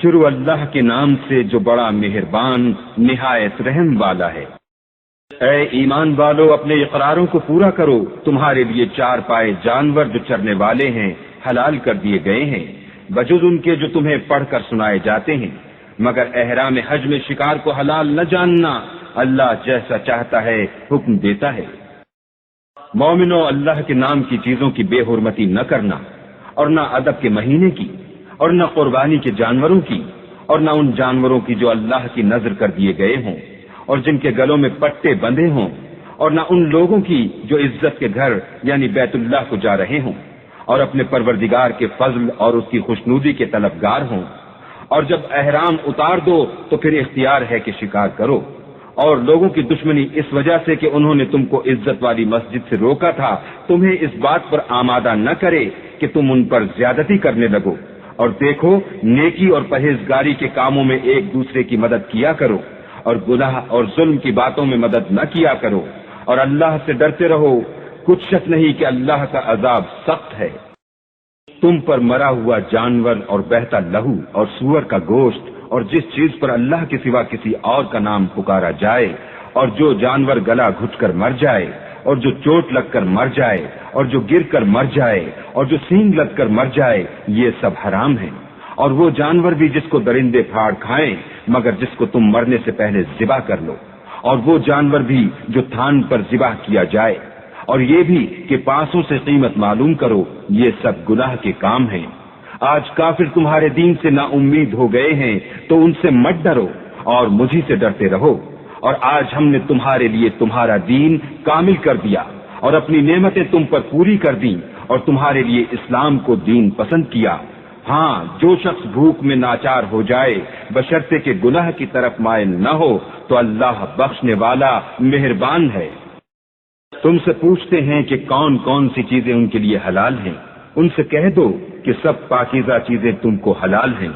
شروع اللہ کے نام سے جو بڑا مہربان نہایت رحم والا ہے۔ اے ایمان والو، اپنے اقراروں کو پورا کرو۔ تمہارے لیے چار پائے جانور جو چرنے والے ہیں حلال کر دیے گئے ہیں، بجز ان کے جو تمہیں پڑھ کر سنائے جاتے ہیں، مگر احرام حج میں شکار کو حلال نہ جاننا، اللہ جیسا چاہتا ہے حکم دیتا ہے۔ مومنو، اللہ کے نام کی چیزوں کی بے حرمتی نہ کرنا، اور نہ ادب کے مہینے کی، اور نہ قربانی کے جانوروں کی، اور نہ ان جانوروں کی جو اللہ کی نذر کر دیے گئے ہوں اور جن کے گلوں میں پٹے بندھے ہوں، اور نہ ان لوگوں کی جو عزت کے گھر یعنی بیت اللہ کو جا رہے ہوں اور اپنے پروردگار کے فضل اور اس کی خوشنودی کے طلبگار ہوں۔ اور جب احرام اتار دو تو پھر اختیار ہے کہ شکار کرو، اور لوگوں کی دشمنی اس وجہ سے کہ انہوں نے تم کو عزت والی مسجد سے روکا تھا تمہیں اس بات پر آمادہ نہ کرے کہ تم ان پر زیادتی کرنے لگو، اور دیکھو نیکی اور پرہیزگاری کے کاموں میں ایک دوسرے کی مدد کیا کرو، اور گناہ اور ظلم کی باتوں میں مدد نہ کیا کرو، اور اللہ سے ڈرتے رہو، کچھ شک نہیں کہ اللہ کا عذاب سخت ہے۔ تم پر مرا ہوا جانور اور بہتا لہو اور سور کا گوشت اور جس چیز پر اللہ کے سوا کسی اور کا نام پکارا جائے، اور جو جانور گلا گھٹ کر مر جائے، اور جو چوٹ لگ کر مر جائے، اور جو گر کر مر جائے، اور جو سینگ لگ کر مر جائے، یہ سب حرام ہیں۔ اور وہ جانور بھی جس کو درندے پھاڑ کھائیں مگر جس کو تم مرنے سے پہلے ذبح کر لو، اور وہ جانور بھی جو تھان پر ذبح کیا جائے، اور یہ بھی کہ پاسوں سے قیمت معلوم کرو، یہ سب گناہ کے کام ہیں۔ آج کافر تمہارے دین سے نا امید ہو گئے ہیں تو ان سے مت ڈرو اور مجھی سے ڈرتے رہو، اور آج ہم نے تمہارے لیے تمہارا دین کامل کر دیا اور اپنی نعمتیں تم پر پوری کر دیں اور تمہارے لیے اسلام کو دین پسند کیا۔ ہاں، جو شخص بھوک میں ناچار ہو جائے بشرطے کہ گناہ کی طرف مائل نہ ہو تو اللہ بخشنے والا مہربان ہے۔ تم سے پوچھتے ہیں کہ کون کون سی چیزیں ان کے لیے حلال ہیں، ان سے کہہ دو کہ سب پاکیزہ چیزیں تم کو حلال ہیں،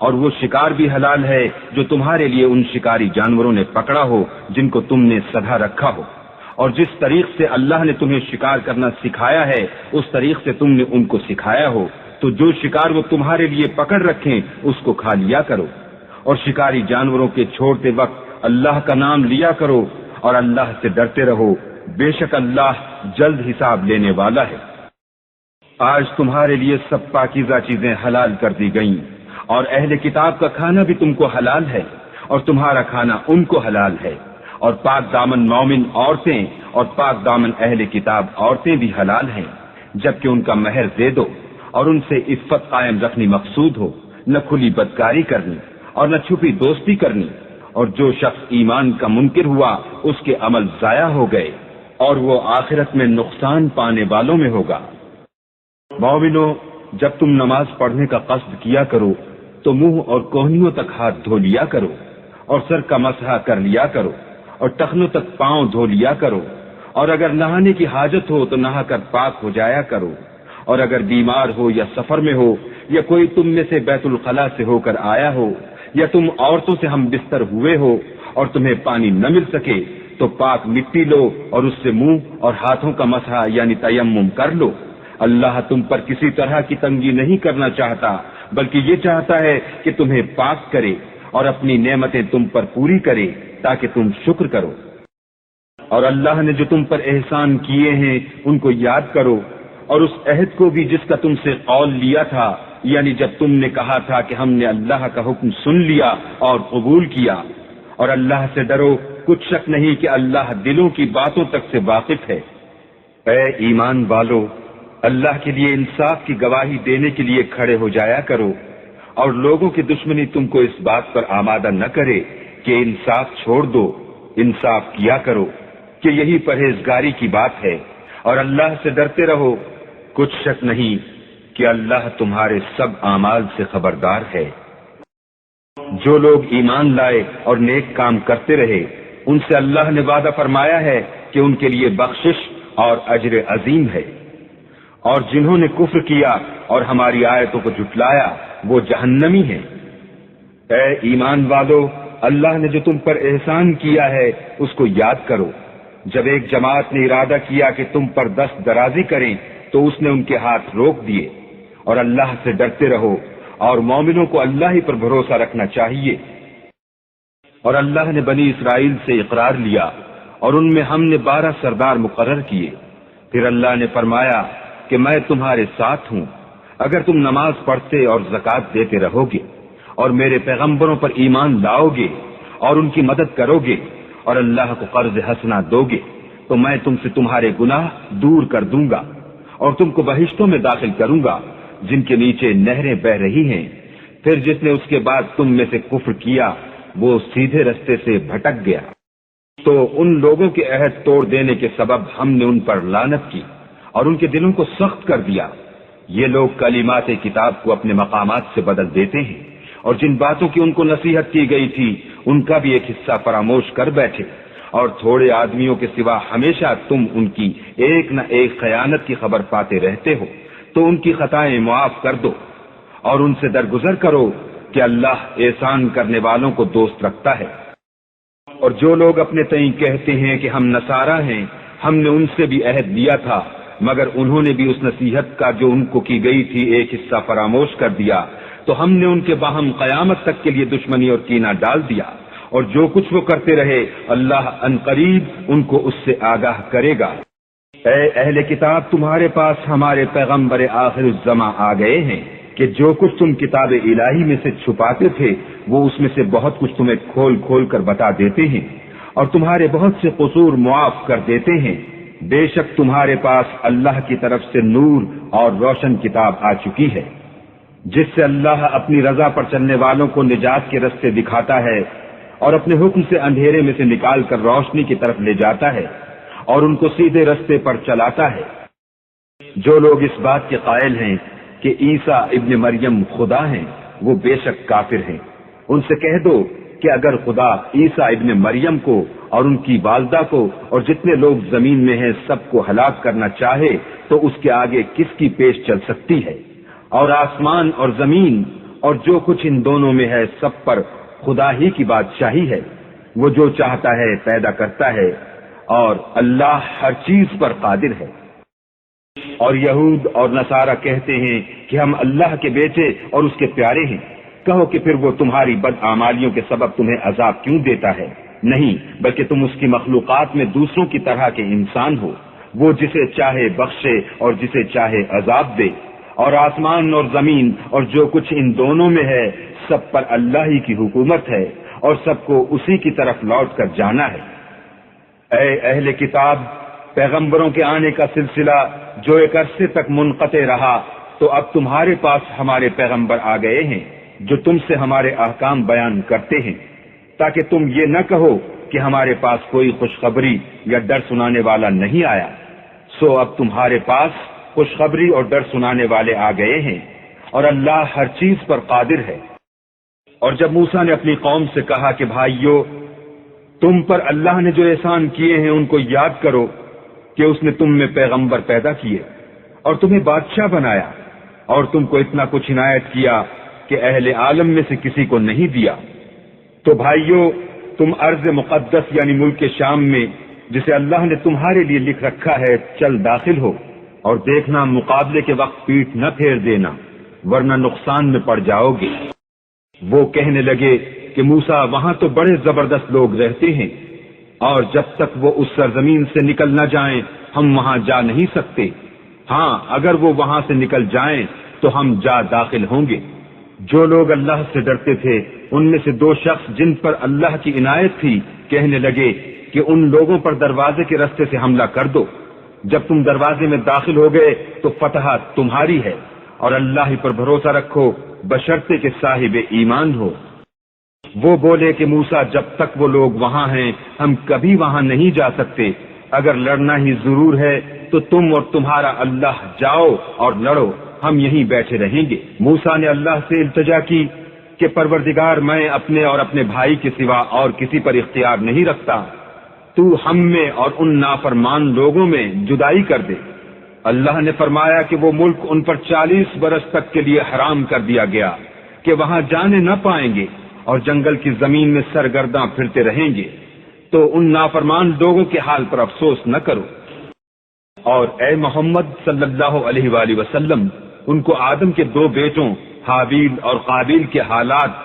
اور وہ شکار بھی حلال ہے جو تمہارے لیے ان شکاری جانوروں نے پکڑا ہو جن کو تم نے سدھا رکھا ہو، اور جس طریق سے اللہ نے تمہیں شکار کرنا سکھایا ہے اس طریق سے تم نے ان کو سکھایا ہو، تو جو شکار وہ تمہارے لیے پکڑ رکھیں اس کو کھا لیا کرو، اور شکاری جانوروں کے چھوڑتے وقت اللہ کا نام لیا کرو، اور اللہ سے ڈرتے رہو، بے شک اللہ جلد حساب لینے والا ہے۔ آج تمہارے لیے سب پاکیزہ چیزیں حلال کر دی گئیں، اور اہل کتاب کا کھانا بھی تم کو حلال ہے، اور تمہارا کھانا ان کو حلال ہے، اور پاک دامن مومن عورتیں اور پاک دامن اہل کتاب عورتیں بھی حلال ہیں، جبکہ ان کا مہر دے دو، اور ان سے عفت قائم رکھنی مقصود ہو، نہ کھلی بدکاری کرنی اور نہ چھپی دوستی کرنی، اور جو شخص ایمان کا منکر ہوا اس کے عمل ضائع ہو گئے اور وہ آخرت میں نقصان پانے والوں میں ہوگا۔ مومنو، جب تم نماز پڑھنے کا قصد کیا کرو تو منہ اور کوہنیوں تک ہاتھ دھو لیا کرو، اور سر کا مسح کر لیا کرو، اور ٹخنوں تک پاؤں دھو لیا کرو، اور اگر نہانے کی حاجت ہو تو نہا کر پاک ہو جایا کرو، اور اگر بیمار ہو یا سفر میں ہو یا کوئی تم میں سے بیت الخلاء سے ہو کر آیا ہو یا تم عورتوں سے ہم بستر ہوئے ہو اور تمہیں پانی نہ مل سکے تو پاک مٹی لو اور اس سے منہ اور ہاتھوں کا مسح یعنی تیمم کر لو۔ اللہ تم پر کسی طرح کی تنگی نہیں کرنا چاہتا بلکہ یہ چاہتا ہے کہ تمہیں پاک کرے اور اپنی نعمتیں تم پر پوری کرے تاکہ تم شکر کرو۔ اور اللہ نے جو تم پر احسان کیے ہیں ان کو یاد کرو، اور اس عہد کو بھی جس کا تم سے قول لیا تھا، یعنی جب تم نے کہا تھا کہ ہم نے اللہ کا حکم سن لیا اور قبول کیا، اور اللہ سے ڈرو، کچھ شک نہیں کہ اللہ دلوں کی باتوں تک سے واقف ہے۔ اے ایمان والو، اللہ کے لیے انصاف کی گواہی دینے کے لیے کھڑے ہو جایا کرو، اور لوگوں کی دشمنی تم کو اس بات پر آمادہ نہ کرے کہ انصاف چھوڑ دو، انصاف کیا کرو کہ یہی پرہیزگاری کی بات ہے، اور اللہ سے ڈرتے رہو، کچھ شک نہیں کہ اللہ تمہارے سب اعمال سے خبردار ہے۔ جو لوگ ایمان لائے اور نیک کام کرتے رہے ان سے اللہ نے وعدہ فرمایا ہے کہ ان کے لیے بخشش اور اجر عظیم ہے، اور جنہوں نے کفر کیا اور ہماری آیتوں کو جھٹلایا وہ جہنمی ہیں۔ اے ایمان والو، اللہ نے جو تم پر احسان کیا ہے اس کو یاد کرو۔ جب ایک جماعت نے ارادہ کیا کہ تم پر دست درازی کریں تو اس نے ان کے ہاتھ روک دیے، اور اللہ سے ڈرتے رہو اور مومنوں کو اللہ ہی پر بھروسہ رکھنا چاہیے۔ اور اللہ نے بنی اسرائیل سے اقرار لیا اور ان میں ہم نے 12 سردار مقرر کیے۔ پھر اللہ نے فرمایا کہ میں تمہارے ساتھ ہوں اگر تم نماز پڑھتے اور زکوٰۃ دیتے رہو گے اور میرے پیغمبروں پر ایمان لاؤ گے اور ان کی مدد کرو گے اور اللہ کو قرض حسنہ دو گے تو میں تم سے تمہارے گناہ دور کر دوں گا اور تم کو بہشتوں میں داخل کروں گا جن کے نیچے نہریں بہ رہی ہیں۔ پھر جس نے اس کے بعد تم میں سے کفر کیا وہ سیدھے رستے سے بھٹک گیا۔ تو ان لوگوں کے عہد توڑ دینے کے سبب ہم نے ان پر لعنت کی اور ان کے دلوں کو سخت کر دیا۔ یہ لوگ کلمات کتاب کو اپنے مقامات سے بدل دیتے ہیں اور جن باتوں کی ان کو نصیحت کی گئی تھی ان کا بھی ایک حصہ فراموش کر بیٹھے، اور تھوڑے آدمیوں کے سوا ہمیشہ تم ان کی ایک نہ ایک خیانت کی خبر پاتے رہتے ہو، تو ان کی خطائیں معاف کر دو اور ان سے درگزر کرو کہ اللہ احسان کرنے والوں کو دوست رکھتا ہے۔ اور جو لوگ اپنے تئیں کہتے ہیں کہ ہم نصارہ ہیں، ہم نے ان سے بھی عہد لیا تھا مگر انہوں نے بھی اس نصیحت کا جو ان کو کی گئی تھی ایک حصہ فراموش کر دیا، تو ہم نے ان کے باہم قیامت تک کے لیے دشمنی اور کینہ ڈال دیا، اور جو کچھ وہ کرتے رہے اللہ عنقریب ان کو اس سے آگاہ کرے گا۔ اے اہل کتاب، تمہارے پاس ہمارے پیغمبر آخر الزماں آ گئے ہیں کہ جو کچھ تم کتاب الہی میں سے چھپاتے تھے وہ اس میں سے بہت کچھ تمہیں کھول کھول کر بتا دیتے ہیں اور تمہارے بہت سے قصور معاف کر دیتے ہیں۔ بے شک تمہارے پاس اللہ کی طرف سے نور اور روشن کتاب آ چکی ہے جس سے اللہ اپنی رضا پر چلنے والوں کو نجات کے رستے دکھاتا ہے اور اپنے حکم سے اندھیرے میں سے نکال کر روشنی کی طرف لے جاتا ہے اور ان کو سیدھے رستے پر چلاتا ہے۔ جو لوگ اس بات کے قائل ہیں کہ عیسیٰ ابن مریم خدا ہیں وہ بے شک کافر ہیں۔ ان سے کہہ دو کہ اگر خدا عیسیٰ ابن مریم کو اور ان کی والدہ کو اور جتنے لوگ زمین میں ہیں سب کو ہلاک کرنا چاہے تو اس کے آگے کس کی پیش چل سکتی ہے؟ اور آسمان اور زمین اور جو کچھ ان دونوں میں ہے سب پر خدا ہی کی بادشاہی ہے۔ وہ جو چاہتا ہے پیدا کرتا ہے اور اللہ ہر چیز پر قادر ہے۔ اور یہود اور نصارہ کہتے ہیں کہ ہم اللہ کے بیٹے اور اس کے پیارے ہیں۔ کہو کہ پھر وہ تمہاری بدعمالیوں کے سبب تمہیں عذاب کیوں دیتا ہے؟ نہیں، بلکہ تم اس کی مخلوقات میں دوسروں کی طرح کے انسان ہو۔ وہ جسے چاہے بخشے اور جسے چاہے عذاب دے، اور آسمان اور زمین اور جو کچھ ان دونوں میں ہے سب پر اللہ ہی کی حکومت ہے اور سب کو اسی کی طرف لوٹ کر جانا ہے۔ اے اہل کتاب، پیغمبروں کے آنے کا سلسلہ جو ایک عرصے تک منقطع رہا تو اب تمہارے پاس ہمارے پیغمبر آ گئے ہیں جو تم سے ہمارے احکام بیان کرتے ہیں، تاکہ تم یہ نہ کہو کہ ہمارے پاس کوئی خوشخبری یا ڈر سنانے والا نہیں آیا۔ سو اب تمہارے پاس خوشخبری اور ڈر سنانے والے آ گئے ہیں اور اللہ ہر چیز پر قادر ہے۔ اور جب موسیٰ نے اپنی قوم سے کہا کہ بھائیو، تم پر اللہ نے جو احسان کیے ہیں ان کو یاد کرو کہ اس نے تم میں پیغمبر پیدا کیے اور تمہیں بادشاہ بنایا اور تم کو اتنا کچھ عنایت کیا کہ اہل عالم میں سے کسی کو نہیں دیا، تو بھائیو تم ارض مقدس یعنی ملک شام میں جسے اللہ نے تمہارے لیے لکھ رکھا ہے چل داخل ہو، اور دیکھنا مقابلے کے وقت پیٹھ نہ پھیر دینا ورنہ نقصان میں پڑ جاؤ گے۔ وہ کہنے لگے کہ موسیٰ وہاں تو بڑے زبردست لوگ رہتے ہیں اور جب تک وہ اس سرزمین سے نکل نہ جائیں ہم وہاں جا نہیں سکتے۔ ہاں اگر وہ وہاں سے نکل جائیں تو ہم جا داخل ہوں گے۔ جو لوگ اللہ سے ڈرتے تھے ان میں سے 2 شخص جن پر اللہ کی عنایت تھی کہنے لگے کہ ان لوگوں پر دروازے کے راستے سے حملہ کر دو۔ جب تم دروازے میں داخل ہو گئے تو فتح تمہاری ہے، اور اللہ ہی پر بھروسہ رکھو بشرطے کہ صاحب ایمان ہو۔ وہ بولے کہ موسیٰ جب تک وہ لوگ وہاں ہیں ہم کبھی وہاں نہیں جا سکتے، اگر لڑنا ہی ضرور ہے تو تم اور تمہارا اللہ جاؤ اور لڑو، ہم یہیں بیٹھے رہیں گے۔ موسیٰ نے اللہ سے التجا کی کہ پروردگار، میں اپنے اور اپنے بھائی کے سوا اور کسی پر اختیار نہیں رکھتا، تو ہم میں اور ان نافرمان لوگوں میں جدائی کر دے۔ اللہ نے فرمایا کہ وہ ملک ان پر 40 برس تک کے لیے حرام کر دیا گیا کہ وہاں جانے نہ پائیں گے اور جنگل کی زمین میں سرگرداں پھرتے رہیں گے، تو ان نافرمان لوگوں کے حال پر افسوس نہ کرو۔ اور اے محمد صلی اللہ علیہ وآلہ وسلم، ان کو آدم کے 2 بیٹوں حابیل اور قابیل کے حالات